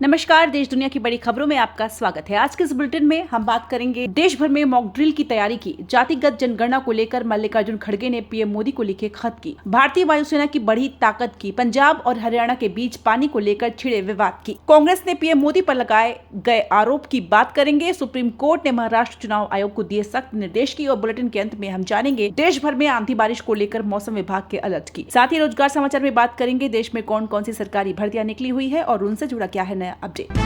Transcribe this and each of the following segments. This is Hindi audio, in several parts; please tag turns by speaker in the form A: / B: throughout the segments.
A: नमस्कार, देश दुनिया की बड़ी खबरों में आपका स्वागत है। आज के इस बुलेटिन में हम बात करेंगे देश भर में मॉक ड्रिल की तैयारी की, जातिगत जनगणना को लेकर मल्लिकार्जुन खड़गे ने पीएम मोदी को लिखे खत की, भारतीय वायुसेना की बढ़ी ताकत की, पंजाब और हरियाणा के बीच पानी को लेकर छिड़े विवाद की, कांग्रेस ने पीएम मोदी पर लगाए गए आरोप की बात करेंगे, सुप्रीम कोर्ट ने महाराष्ट्र चुनाव आयोग को दिए सख्त निर्देश की और बुलेटिन के अंत में हम जानेंगे देश भर में आंधी बारिश को लेकर मौसम विभाग के अलर्ट की। साथ ही रोजगार समाचार में बात करेंगे देश में कौन कौन सी सरकारी भर्तियां निकली हुई है और उनसे जुड़ा क्या है नया अपडेट।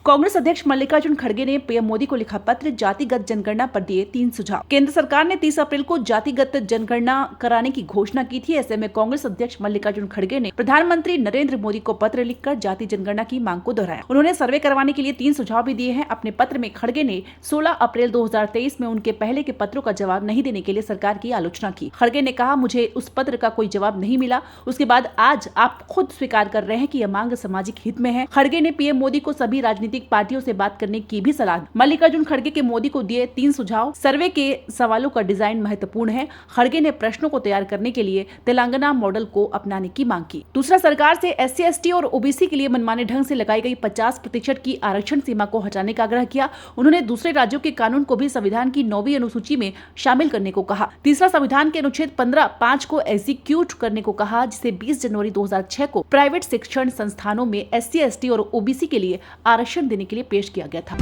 A: कांग्रेस अध्यक्ष मल्लिकार्जुन खड़गे ने पीएम मोदी को लिखा पत्र, जातिगत जनगणना पर दिए 3 सुझाव। केंद्र सरकार ने 30 अप्रैल को जातिगत जनगणना कराने की घोषणा की थी। ऐसे में कांग्रेस अध्यक्ष मल्लिकार्जुन खड़गे ने प्रधानमंत्री नरेंद्र मोदी को पत्र लिखकर जाति जनगणना की मांग को दोहराया। उन्होंने सर्वे करवाने के लिए 3 सुझाव भी दिए हैं। अपने पत्र में खड़गे ने 16 अप्रैल 2023 में उनके पहले के पत्रों का जवाब नहीं देने के लिए सरकार की आलोचना की। खड़गे ने कहा, मुझे उस पत्र का कोई जवाब नहीं मिला, उसके बाद आज आप खुद स्वीकार कर रहे हैं कि यह मांग सामाजिक हित में है। खड़गे ने पीएम मोदी को सभी राजनीतिक पार्टियों से बात करने की भी सलाह दी। मल्लिकार्जुन खड़गे के मोदी को दिए 3 सुझाव। सर्वे के सवालों का डिजाइन महत्वपूर्ण है। खड़गे ने प्रश्नों को तैयार करने के लिए तेलंगाना मॉडल को अपनाने की मांग की। दूसरा, सरकार से SC ST और OBC के लिए मनमाने ढंग से लगाई गई 50% की आरक्षण सीमा को हटाने का आग्रह किया। उन्होंने दूसरे राज्यों के कानून को भी संविधान की 9वीं अनुसूची में शामिल करने को कहा। तीसरा, संविधान के अनुच्छेद 15(5) को एग्जीक्यूट करने को कहा, जिसे 20 जनवरी 2006 को प्राइवेट शिक्षण संस्थानों में SC ST और OBC के लिए आरक्षण देने के लिए पेश किया गया था।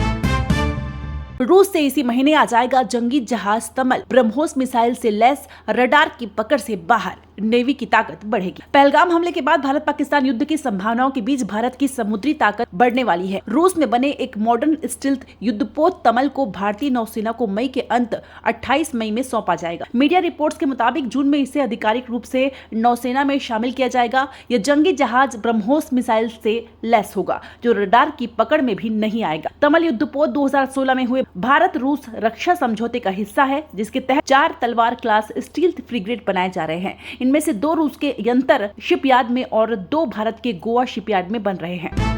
A: रूस से इसी महीने आ जाएगा जंगी जहाज तमल, ब्रह्मोस मिसाइल से लैस रडार की पकड़ से बाहर, नेवी की ताकत बढ़ेगी। पहलगाम हमले के बाद भारत पाकिस्तान युद्ध की संभावनाओं के बीच भारत की समुद्री ताकत बढ़ने वाली है। रूस में बने एक मॉडर्न स्टील्थ युद्धपोत तमल को भारतीय नौसेना को मई के अंत 28 मई में सौंपा जाएगा। मीडिया रिपोर्ट्स के मुताबिक जून में इसे आधिकारिक रूप से नौसेना में शामिल किया जाएगा। यह जंगी जहाज ब्रह्मोस मिसाइल से लैस होगा, जो रडार की पकड़ में भी नहीं आएगा। तमल युद्धपोत 2016 में हुए भारत रूस रक्षा समझौते का हिस्सा है, जिसके तहत 4 तलवार क्लास स्टील्थ फ्रिगेट बनाए जा रहे हैं। इनमें से 2 रूस के यंत्र शिपयार्ड में और 2 भारत के गोवा शिपयार्ड में बन रहे हैं।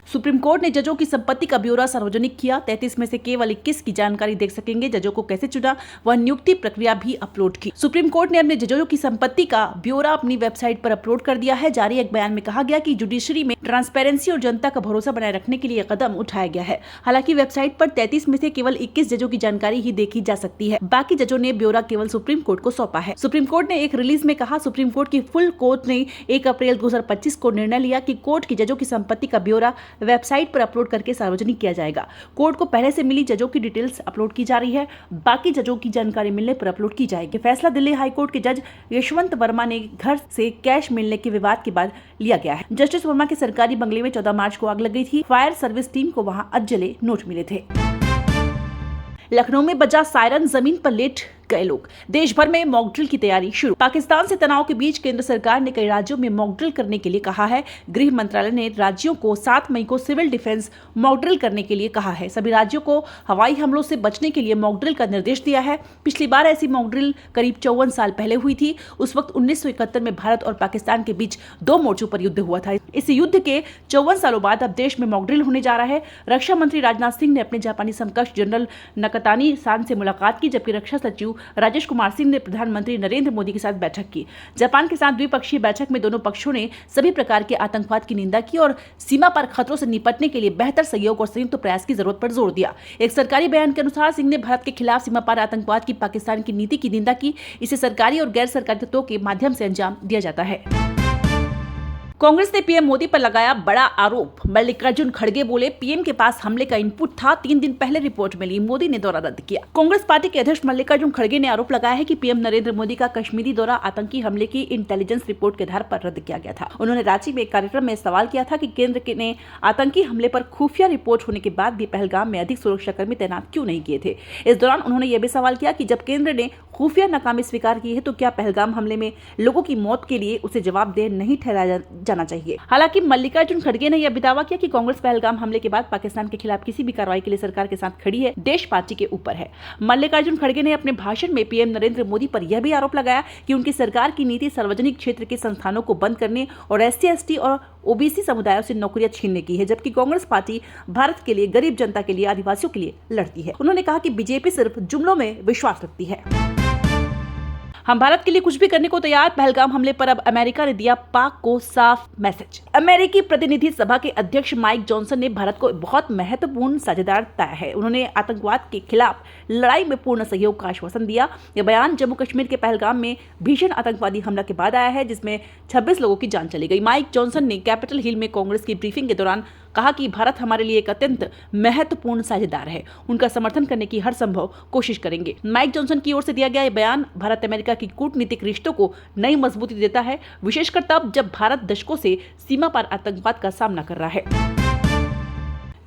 A: सुप्रीम कोर्ट ने जजों की संपत्ति का ब्यौरा सार्वजनिक किया। 33 में से केवल 21 की जानकारी देख सकेंगे। जजों को कैसे चुना, वह नियुक्ति प्रक्रिया भी अपलोड की। सुप्रीम कोर्ट ने अपने जजों की संपत्ति का ब्यौरा अपनी वेबसाइट पर अपलोड कर दिया है। जारी एक बयान में कहा गया कि जुडिशरी में ट्रांसपेरेंसी और जनता का भरोसा बनाए रखने के लिए कदम उठाया गया है। हालांकि वेबसाइट पर 33 में से केवल 21 जजों की जानकारी ही देखी जा सकती है। बाकी जजों ने ब्यौरा केवल सुप्रीम कोर्ट को सौंपा है। सुप्रीम कोर्ट ने एक रिलीज में कहा, सुप्रीम कोर्ट की फुल कोर्ट ने 1 अप्रैल 2025 को निर्णय लिया कि कोर्ट की जजों की संपत्ति का ब्यौरा वेबसाइट पर अपलोड करके सार्वजनिक किया जाएगा। कोर्ट को पहले से मिली जजों की डिटेल्स अपलोड की जा रही है, बाकी जजों की जानकारी मिलने पर अपलोड की जाएगी। फैसला दिल्ली हाईकोर्ट के जज यशवंत वर्मा ने घर से कैश मिलने के विवाद के बाद लिया गया है। जस्टिस वर्मा के सरकारी बंगले में 14 मार्च को आग लग गई थी। फायर सर्विस टीम को वहां अधजले नोट मिले थे। लखनऊ में बजा सायरन, जमीन पर लेट गए लोग। देश भर में मॉक ड्रिल की तैयारी शुरू। पाकिस्तान से तनाव के बीच केंद्र सरकार ने कई राज्यों में मॉक ड्रिल करने के लिए कहा है। गृह मंत्रालय ने राज्यों को 7 मई को सिविल डिफेंस मॉक ड्रिल करने के लिए कहा है। सभी राज्यों को हवाई हमलों से बचने के लिए मॉक ड्रिल का निर्देश दिया है। पिछली बार ऐसी मॉक ड्रिल करीब 54 साल पहले हुई थी। उस वक्त 1971 में भारत और पाकिस्तान के बीच 2 मोर्चों पर युद्ध हुआ था। इस युद्ध के 54 सालों बाद अब देश में मॉक ड्रिल होने जा रहा है। रक्षा मंत्री राजनाथ सिंह ने अपने जापानी समकक्ष जनरल नकातानी सान से मुलाकात की, जबकि रक्षा सचिव राजेश कुमार सिंह ने प्रधानमंत्री नरेंद्र मोदी के साथ बैठक की। जापान के साथ द्विपक्षीय बैठक में दोनों पक्षों ने सभी प्रकार के आतंकवाद की निंदा की और सीमा पर खतरों से निपटने के लिए बेहतर सहयोग और संयुक्त प्रयास की जरूरत पर जोर दिया। एक सरकारी बयान के अनुसार सिंह ने भारत के खिलाफ सीमा पार आतंकवाद की पाकिस्तान की नीति की निंदा की। इसे सरकारी और गैर सरकारी तत्वों के माध्यम से अंजाम दिया जाता है। कांग्रेस ने पीएम मोदी पर लगाया बड़ा आरोप। मल्लिकार्जुन खड़गे बोले, पीएम के पास हमले का इनपुट था, 3 दिन पहले रिपोर्ट मिली, मोदी ने दौरा रद्द किया। कांग्रेस पार्टी के अध्यक्ष मल्लिकार्जुन खड़गे ने आरोप लगाया है कि पीएम नरेंद्र मोदी का कश्मीरी दौरा आतंकी हमले की इंटेलिजेंस रिपोर्ट के आधार पर रद्द किया गया था। उन्होंने रांची में एक कार्यक्रम में सवाल किया था कि केंद्र ने आतंकी हमले पर खुफिया रिपोर्ट होने के बाद भी पहलगाम में अधिक सुरक्षाकर्मी तैनात क्यों नहीं किए थे। इस दौरान उन्होंने यह भी सवाल किया कि जब केंद्र ने खुफिया नाकामी स्वीकार की है तो क्या पहलगाम हमले में लोगों की मौत के लिए उसे जवाबदेह नहीं ठहराया जाना चाहिए। हालांकि मल्लिकार्जुन खड़गे ने यह भी दावा किया कि कांग्रेस पहलगाम हमले के बाद पाकिस्तान के खिलाफ किसी भी कार्रवाई के लिए सरकार के साथ खड़ी है, देश पार्टी के ऊपर है। मल्लिकार्जुन खड़गे ने अपने भाषण में पीएम नरेंद्र मोदी पर यह भी आरोप लगाया कि उनकी सरकार की नीति सार्वजनिक क्षेत्र के संस्थानों को बंद करने और SC ST और OBC समुदायों से नौकरियां छीनने की है, जबकि कांग्रेस पार्टी भारत के लिए, गरीब जनता के लिए, आदिवासियों के लिए लड़ती है। उन्होंने कहा कि बीजेपी सिर्फ जुमलों में विश्वास रखती है। हम भारत के लिए कुछ भी करने को तैयार। पहलगाम हमले पर अब अमेरिका ने दिया पाक को साफ मैसेज। अमेरिकी प्रतिनिधि सभा के अध्यक्ष माइक जॉनसन ने भारत को बहुत महत्वपूर्ण साझेदार बताया है। उन्होंने आतंकवाद के खिलाफ लड़ाई में पूर्ण सहयोग का आश्वासन दिया। यह बयान जम्मू कश्मीर के पहलगाम में भीषण आतंकवादी हमला के बाद आया है, जिसमें 26 लोगों की जान चली गई। माइक जॉनसन ने कैपिटल हिल में कांग्रेस की ब्रीफिंग के दौरान कहा कि भारत हमारे लिए एक अत्यंत महत्वपूर्ण साझेदार है, उनका समर्थन करने की हर संभव कोशिश करेंगे। माइक जॉनसन की ओर से दिया गया यह बयान भारत अमेरिका की कूटनीतिक रिश्तों को नई मजबूती देता है, विशेषकर तब जब भारत दशकों से सीमा पार आतंकवाद का सामना कर रहा है।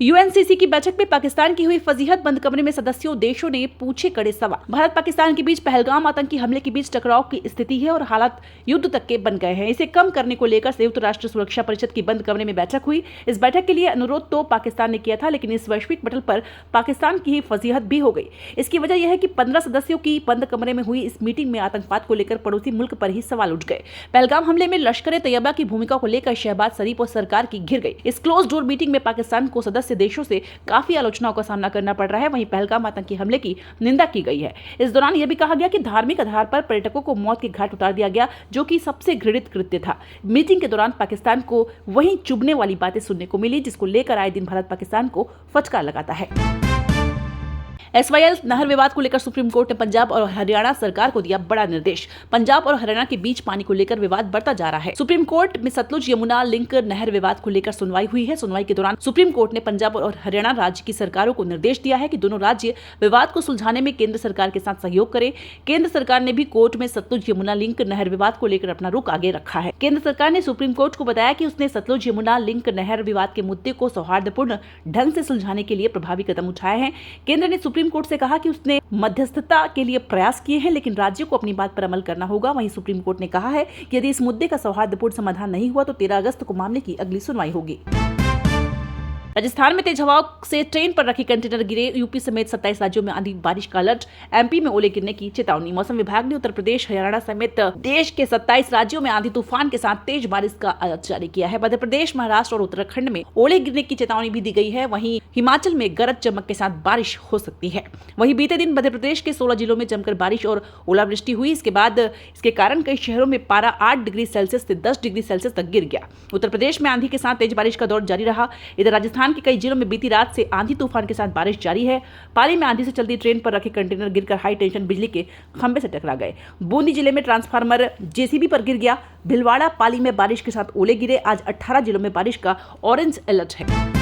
A: यूएनसीसी की बैठक में पाकिस्तान की हुई फजीहत, बंद कमरे में सदस्यों देशों ने पूछे कड़े सवाल। भारत पाकिस्तान के बीच पहलगाम आतंकी हमले के बीच टकराव की स्थिति है और हालात युद्ध तक के बन गए हैं। इसे कम करने को लेकर संयुक्त राष्ट्र सुरक्षा परिषद की बंद कमरे में बैठक हुई। इस बैठक के लिए अनुरोध तो पाकिस्तान ने किया था, लेकिन इस वैश्विक पटल पर पाकिस्तान की ही फजीहत भी हो गई। इसकी वजह यह है कि 15 सदस्यों की बंद कमरे में हुई इस मीटिंग में आतंकवाद को लेकर पड़ोसी मुल्क पर ही सवाल उठ गए। पहलगाम हमले में लश्कर ए तैयबा की भूमिका को लेकर शहबाज शरीफ और सरकार की घिर गई। इस क्लोज डोर मीटिंग में पाकिस्तान को सदस्य देशों से काफी आलोचनाओं का सामना करना पड़ रहा है। वहीं पहलगाम आतंकी हमले की निंदा की गई है। इस दौरान यह भी कहा गया कि धार्मिक आधार पर पर्यटकों को मौत के घाट उतार दिया गया, जो कि सबसे घृणित कृत्य था। मीटिंग के दौरान पाकिस्तान को वहीं चुभने वाली बातें सुनने को मिली, जिसको लेकर आए दिन भारत पाकिस्तान को फटकार लगाता है। SYL नहर विवाद को लेकर सुप्रीम कोर्ट ने पंजाब और हरियाणा सरकार को दिया बड़ा निर्देश। पंजाब और हरियाणा के बीच पानी को लेकर विवाद बढ़ता जा रहा है। सुप्रीम कोर्ट में सतलुज यमुना लिंक नहर विवाद को लेकर सुनवाई हुई है। सुनवाई के दौरान सुप्रीम कोर्ट ने पंजाब और हरियाणा राज्य की सरकारों को निर्देश दिया है कि दोनों राज्य विवाद को सुलझाने में केंद्र सरकार के साथ सहयोग करें। केंद्र सरकार ने भी कोर्ट में सतलुज यमुना लिंक नहर विवाद को लेकर अपना रुख आगे रखा है। केंद्र सरकार ने सुप्रीम कोर्ट को बताया कि उसने सतलुज यमुना लिंक नहर विवाद के मुद्दे को सौहार्दपूर्ण ढंग से सुलझाने के लिए प्रभावी कदम उठाए हैं। केंद्र ने सुप्रीम कोर्ट से कहा कि उसने मध्यस्थता के लिए प्रयास किए हैं, लेकिन राज्यों को अपनी बात पर अमल करना होगा। वहीं सुप्रीम कोर्ट ने कहा है कि यदि इस मुद्दे का सौहार्दपूर्ण समाधान नहीं हुआ तो 13 अगस्त को मामले की अगली सुनवाई होगी। राजस्थान में तेज हवाओं से ट्रेन पर रखे कंटेनर गिरे। यूपी समेत 27 राज्यों में आंधी बारिश का अलर्ट। एमपी में ओले गिरने की चेतावनी। मौसम विभाग ने उत्तर प्रदेश, हरियाणा समेत देश के 27 राज्यों में आंधी तूफान के साथ तेज बारिश का अलर्ट जारी किया है। मध्य प्रदेश, महाराष्ट्र और उत्तराखंड में ओले गिरने की चेतावनी भी दी गई है। वहीं हिमाचल में गरज चमक के साथ बारिश हो सकती है। वहीं बीते दिन मध्य प्रदेश के 16 जिलों में जमकर बारिश और ओलावृष्टि हुई। इसके कारण कई शहरों में पारा 8 डिग्री सेल्सियस से 10 डिग्री सेल्सियस तक गिर गया। उत्तर प्रदेश में आंधी के साथ तेज बारिश का दौर जारी रहा। इधर राजस्थान के कई जिलों में बीती रात से आंधी तूफान के साथ बारिश जारी है। पाली में आंधी से चलती ट्रेन पर रखे कंटेनर गिरकर हाई टेंशन बिजली के खंभे से टकरा गए। बूंदी जिले में ट्रांसफार्मर जेसीबी पर गिर गया। भिलवाड़ा, पाली में बारिश के साथ ओले गिरे। आज 18 जिलों में बारिश का ऑरेंज अलर्ट है।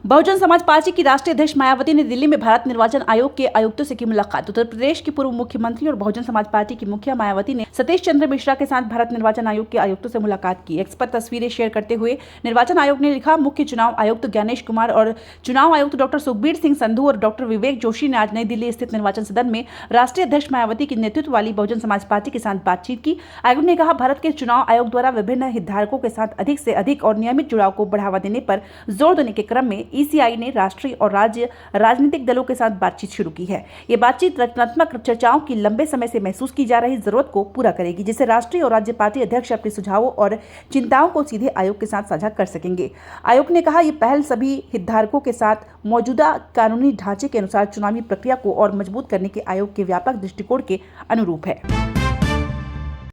A: बहुजन समाज पार्टी की राष्ट्रीय अध्यक्ष मायावती ने दिल्ली में भारत निर्वाचन आयोग के आयुक्तों से की मुलाकात। उत्तर प्रदेश की पूर्व मुख्यमंत्री और बहुजन समाज पार्टी की मुखिया मायावती ने सतीश चंद्र मिश्रा के साथ भारत निर्वाचन आयोग के आयुक्तों से मुलाकात की। एक्स पर तस्वीरें शेयर करते हुए निर्वाचन आयोग ने लिखा, मुख्य चुनाव आयुक्त ज्ञानेश कुमार और चुनाव आयुक्त डॉक्टर सुखबीर सिंह संधू और डॉक्टर विवेक जोशी ने आज नई दिल्ली स्थित निर्वाचन सदन में राष्ट्रीय अध्यक्ष मायावती के नेतृत्व वाली बहुजन समाज पार्टी के साथ बातचीत की। आयोग ने कहा, भारत के चुनाव आयोग द्वारा विभिन्न हितधारकों के साथ अधिक से अधिक और नियमित जुड़ाव को बढ़ावा देने पर जोर देने के क्रम में ECI ने राष्ट्रीय और राज्य राजनीतिक दलों के साथ बातचीत शुरू की है। ये बातचीत रचनात्मक चर्चाओं की लंबे समय से महसूस की जा रही जरूरत को पूरा करेगी, जिससे राष्ट्रीय और राज्य पार्टी अध्यक्ष अपने सुझावों और चिंताओं को सीधे आयोग के साथ साझा कर सकेंगे। आयोग ने कहा, ये पहल सभी हितधारकों के साथ मौजूदा कानूनी ढांचे के अनुसार चुनावी प्रक्रिया को और मजबूत करने के आयोग के व्यापक दृष्टिकोण के अनुरूप है।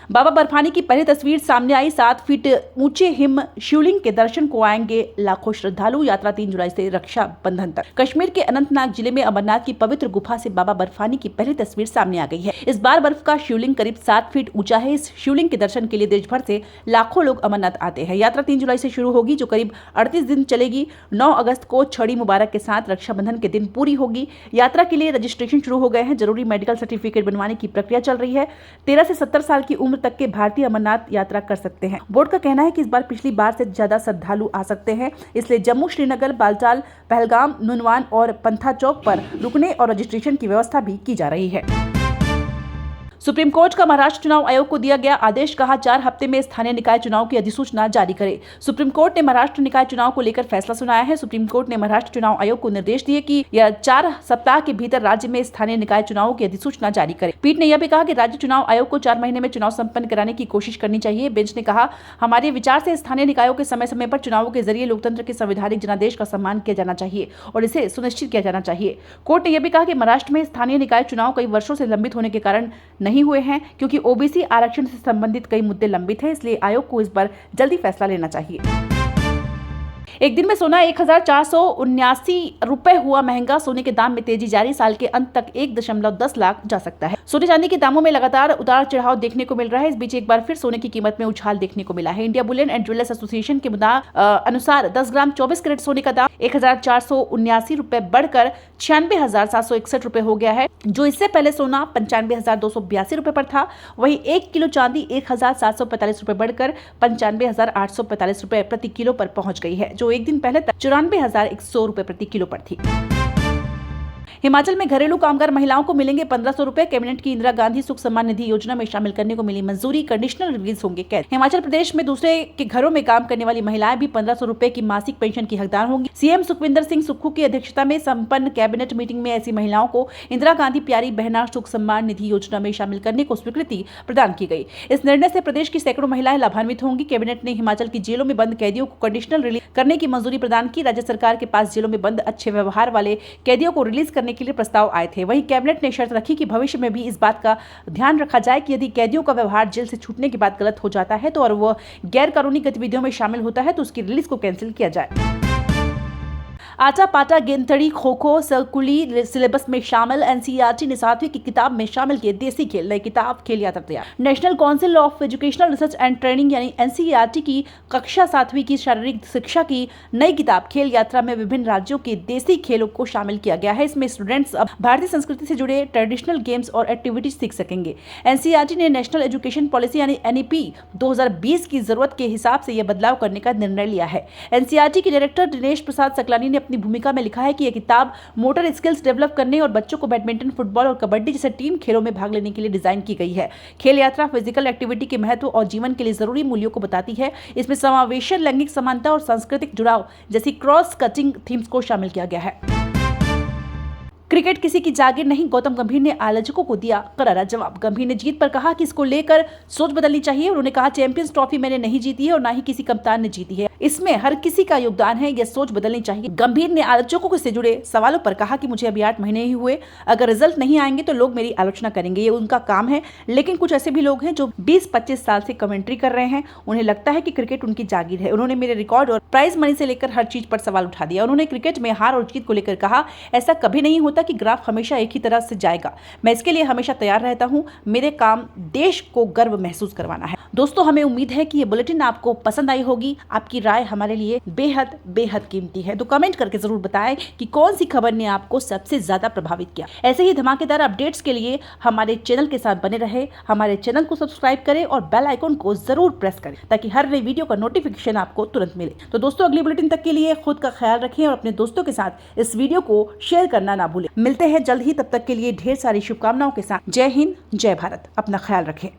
A: बाबा बर्फानी की पहली तस्वीर सामने आई। 7 फीट ऊंचे हिम शिवलिंग के दर्शन को आएंगे लाखों श्रद्धालु। यात्रा 3 जुलाई से रक्षा बंधन तक। कश्मीर के अनंतनाग जिले में अमरनाथ की पवित्र गुफा से बाबा बर्फानी की पहली तस्वीर सामने आ गई है। इस बार बर्फ का शिवलिंग करीब 7 फीट ऊंचा है। इस शिवलिंग के दर्शन के लिए देश भर से लाखों लोग अमरनाथ आते हैं। यात्रा 3 जुलाई से शुरू होगी, जो करीब 38 दिन चलेगी। 9 अगस्त को छड़ी मुबारक के साथ रक्षाबंधन के दिन पूरी होगी। यात्रा के लिए रजिस्ट्रेशन शुरू हो गए हैं। जरूरी मेडिकल सर्टिफिकेट बनवाने की प्रक्रिया चल रही है। 13 से 70 साल की उम्र तक के भारतीय अमरनाथ यात्रा कर सकते हैं। बोर्ड का कहना है कि इस बार पिछली बार से ज्यादा श्रद्धालु आ सकते हैं, इसलिए जम्मू, श्रीनगर, बालटाल, पहलगाम, नुनवान और पंथा चौक पर रुकने और रजिस्ट्रेशन की व्यवस्था भी की जा रही है। सुप्रीम कोर्ट का महाराष्ट्र चुनाव आयोग को दिया गया आदेश, कहा 4 हफ्ते में स्थानीय निकाय चुनाव की अधिसूचना जारी करे। सुप्रीम कोर्ट ने महाराष्ट्र निकाय चुनाव को लेकर फैसला सुनाया है। सुप्रीम कोर्ट ने महाराष्ट्र चुनाव आयोग को निर्देश दिए कि यह 4 सप्ताह के भीतर राज्य में स्थानीय निकाय चुनावों की अधिसूचना जारी करे। पीठ ने यह भी कहा कि राज्य चुनाव आयोग को 4 महीने में चुनाव संपन्न कराने की कोशिश करनी चाहिए। बेंच ने कहा, हमारे विचार से स्थानीय निकायों के समय समय पर चुनावों के जरिए लोकतंत्र के संवैधानिक जनादेश का सम्मान किया जाना चाहिए और इसे सुनिश्चित किया जाना चाहिए। कोर्ट ने यह भी कहा कि महाराष्ट्र में स्थानीय निकाय चुनाव कई वर्षों से लंबित होने के कारण नहीं नहीं हुए हैं क्योंकि ओबीसी आरक्षण से संबंधित कई मुद्दे लंबित हैं, इसलिए आयोग को इस पर जल्दी फैसला लेना चाहिए। एक दिन में सोना 1479 रुपए हुआ महंगा। सोने के दाम में तेजी जारी, साल के अंत तक 1.10 लाख जा सकता है। सोने चांदी के दामों में लगातार उतार चढ़ाव देखने को मिल रहा है। इस बीच एक बार फिर सोने की कीमत में उछाल देखने को मिला है। India Boolean and jewellers association के अनुसार 10 ग्राम 24 कैरेट सोने का दाम 1479 रुपए बढ़कर 96,761 रुपए हो गया है, जो इससे पहले सोना 95,282 रुपए पर था। वहीं 1 किलो चांदी 1,745 रुपए बढ़कर 95,845 रुपए प्रति किलो पर पहुंच गई है, जो एक दिन पहले तक 94,100 रुपए प्रति किलो पर थी। हिमाचल में घरेलू कामगार महिलाओं को मिलेंगे 1500 रुपए। कैबिनेट की इंदिरा गांधी सुख सम्मान निधि योजना में शामिल करने को मिली मंजूरी, कंडीशनल रिलीज होंगे कैद। हिमाचल प्रदेश में दूसरे के घरों में काम करने वाली महिलाएं भी 1500 रुपए की मासिक पेंशन की हकदार होंगी। सीएम सुखविंदर सिंह सुक्खू की अध्यक्षता में संपन्न कैबिनेट मीटिंग में ऐसी महिलाओं को इंदिरा गांधी प्यारी बहना सुख सम्मान निधि योजना में शामिल करने को स्वीकृति प्रदान की गई। इस निर्णय से प्रदेश की सैकड़ों महिलाएं लाभान्वित होंगी। कैबिनेट ने हिमाचल की जेलों में बंद कैदियों को कंडीशनल रिलीज करने की मंजूरी प्रदान की। राज्य सरकार के पास जेलों में बंद अच्छे व्यवहार वाले कैदियों को रिलीज करने के लिए प्रस्ताव आए थे। वहीं कैबिनेट ने शर्त रखी कि भविष्य में भी इस बात का ध्यान रखा जाए कि यदि कैदियों का व्यवहार जेल से छूटने के बाद गलत हो जाता है तो और वह गैर कानूनी गतिविधियों में शामिल होता है तो उसकी रिलीज को कैंसिल किया जाए। आटा पाटा गेंदड़ी खो खो स्कूली सिलेबस में शामिल। एनसीईआरटी ने 7वीं की किताब में शामिल किए देसी खेल। नई किताब खेल यात्रा तैयार। National council of educational research and training यानी एनसीईआरटी की कक्षा 7वीं की शारीरिक शिक्षा की नई किताब खेल यात्रा में विभिन्न राज्यों के देसी खेलों को शामिल किया गया है। इसमें स्टूडेंट्स अब भारतीय संस्कृति से जुड़े ट्रेडिशनल गेम्स और एक्टिविटीज सीख सकेंगे। एनसीईआरटी ने नेशनल एजुकेशन पॉलिसी यानी एनईपी 2020 की जरूरत के हिसाब से यह बदलाव करने का निर्णय लिया है। एनसीईआरटी के डायरेक्टर दिनेश प्रसाद सकलानी ने अपनी भूमिका में लिखा है कि यह किताब मोटर स्किल्स डेवलप करने और बच्चों को बैडमिंटन, फुटबॉल और कबड्डी जैसे टीम खेलों में भाग लेने के लिए डिजाइन की गई है। खेल यात्रा फिजिकल एक्टिविटी के महत्व और जीवन के लिए जरूरी मूल्यों को बताती है। इसमें समावेशन, लैंगिक समानता और सांस्कृतिक जुड़ाव जैसी क्रॉस कटिंग थीम्स को शामिल किया गया है। क्रिकेट किसी की जागीर नहीं, गौतम गंभीर ने आलोचकों को दिया करारा जवाब। गंभीर ने जीत पर कहा कि इसको लेकर सोच बदलनी चाहिए। उन्होंने कहा, चैंपियंस ट्रॉफी मैंने नहीं जीती है और ना ही किसी कप्तान ने जीती है, इसमें हर किसी का योगदान है, यह सोच बदलनी चाहिए। गंभीर ने आलोचकों से जुड़े सवालों पर कहा कि मुझे अभी 8 महीने ही हुए, अगर रिजल्ट नहीं आएंगे तो लोग मेरी आलोचना करेंगे, ये उनका काम है। लेकिन कुछ ऐसे भी लोग हैं जो 20-25 साल से कमेंट्री कर रहे हैं, उन्हें लगता है कि क्रिकेट उनकी जागीर है। उन्होंने मेरे रिकॉर्ड और प्राइज मनी से लेकर हर चीज पर सवाल उठा दिया। उन्होंने क्रिकेट में हार और जीत को लेकर कहा, ऐसा कभी नहीं होता कि ग्राफ हमेशा एक ही तरह से जाएगा। मैं इसके लिए हमेशा तैयार रहता हूं। मेरे काम देश को गर्व महसूस करवाना है। दोस्तों, हमें उम्मीद है कि ये बुलेटिन आपको पसंद आई होगी। आपकी राय हमारे लिए बेहद बेहद कीमती है, तो कमेंट करके जरूर बताएं कि कौन सी खबर ने आपको सबसे ज्यादा प्रभावित किया। ऐसे ही धमाकेदार अपडेट्स के लिए हमारे चैनल के साथ बने रहे। हमारे चैनल को सब्सक्राइब करें और बेल आइकन को जरूर प्रेस करें ताकि हर नई वीडियो का नोटिफिकेशन आपको तुरंत मिले। तो दोस्तों, अगली बुलेटिन तक के लिए खुद का ख्याल रखें और अपने दोस्तों के साथ इस वीडियो को शेयर करना ना भूलें। मिलते हैं जल्द ही, तब तक के लिए ढेर सारी शुभकामनाओं के साथ। जय हिंद, जय भारत। अपना ख्याल रखें।